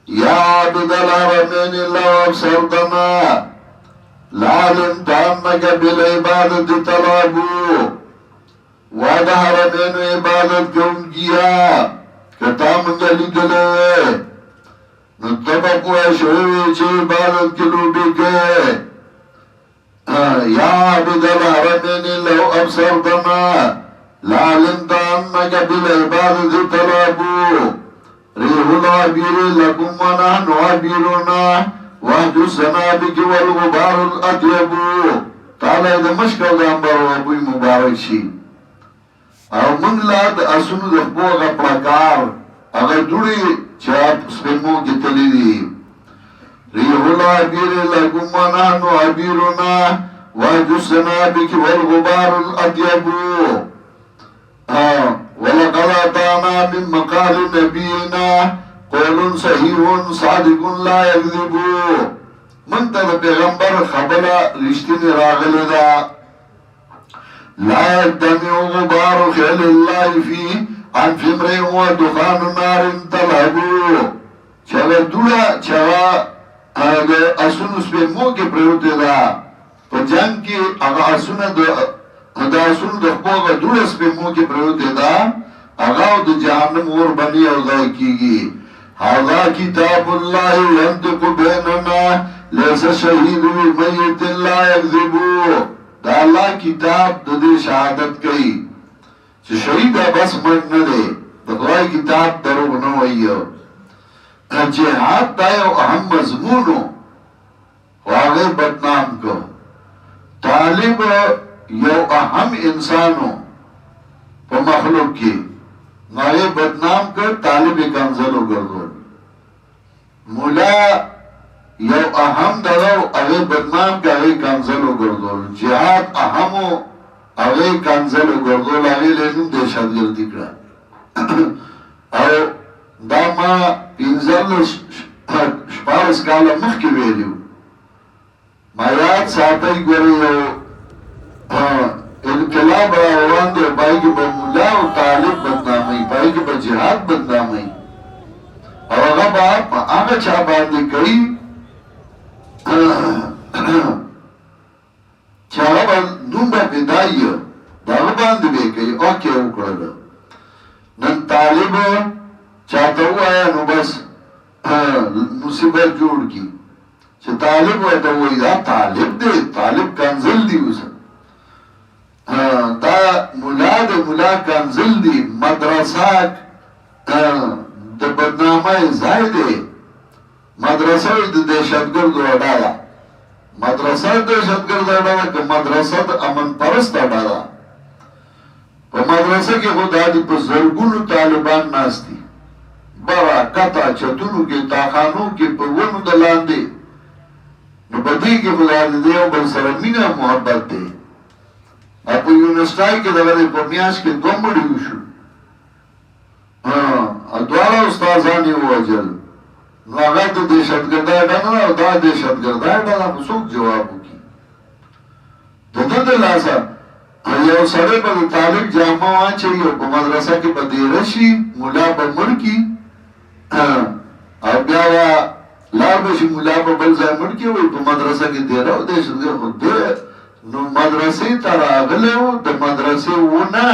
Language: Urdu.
يا عبد الحرمين لو أبصرتنا لعلمت أنك بالعبادة طلبوا وهذا حرمين عبادة كونجيا كتام جلدلي نتبقوا شوي عبادة كلوبك يا عبد الحرمين لو أبصرتنا لعلمت أنك بالعبادة طلبوا ريح العبير لكم ونحن عبيرنا وحد السنابك والغبار الأطيب. تعالى إذا مشكل دامبر وابوي مبارك شي او من لا د اسونو د خپل غپړکار هغه دوړي چاپ سپمو کې تللی دي. ريح العبير لكم ونحن عبيرنا وحد السنابك والغبار الأطيب. ولقد أطعنا من مقال نبينا قول صحيح صادق لا يكذب. من ته پیغمبر خبره رښتینی راغلی ده. لا يجتمع غبار خيل الله في انف امرئ ودخان نار تلهب. چغه دوړه چغه اسونو سپمو کې پروت ده په جنگ کې هغه اسونه د اسونو د خپل دوړه سپمو کې پروت ده هغه د جهنم اور باندې او ځای کیږي. هذا كتاب الله ينطق بيننا ليس شهيد بميت لا يكذب. دا الله کتاب د دې شهادت کوي چې شهید بس مړ نه دی. د خدای کتاب دروغ نه وایي. جهاد دا یو اهم مضمون و هغه بدنام کو. طالب یو اهم انسانو په مخلوق کې ناره بدنام کر طالب کنزل وګرځول. مولا یو اهم درو هغه بدنام کر هغه کنزل وګرځول. جهاد اهمو هغه کنزل وګرځول. هغه له دهشتګردي کړه او دا ما پینځل شپارس کاله مخکې ویلو. ما یاد ساتي ګورې یو انقلاب روان دی. پای کې به مولا او طالب بدنامي، پای کې به جهاد بدنامي او هغه به هغه چا باندې کوي چې هغه به نوم به بدایي دا هغه باندې به کوي. اوکې وکړل. نن طالب چاته وایه نو بس مصیبت جوړ کی چې طالب ورته وایي دا طالب دی، طالب کنزل دی. اوس دا مولا د مولا کنزل دی. مدرسه د بدنامۍ ځای دی. مدرسه د دهشتګردو اډه ده. مدرسه د دهشتګردو اډه ده که مدرسه د امن پرست اډه ده. په مدرسه کې خو دا دي په زرګونو طالبان ناست دي برا کتا چتونو کې تاخانو کې په ونو د لاندې. نو په دې کې خو دا د یو بل سره مینه محبت دی. په یونیورسټای کې دغه په میاشت کې دوه مړي وشو. دواړه استادان یې ووژل. نو هغه د دهشتګردۍ اډه نه او دا دهشتګردۍ اډه ده. نو څوک جواب وکړي؟ د ده د لاسه یو سړی به د طالب جامه واچوي او په مدرسه کې به دیره شي. مولا به مړ کي او بیا به لاړ به شي. مولا به بل ځای مړ کي وایي په مدرسه کې دیره او دهشتګرد خو دی. نو مدرسې ته راغلی و د مدرسې ونه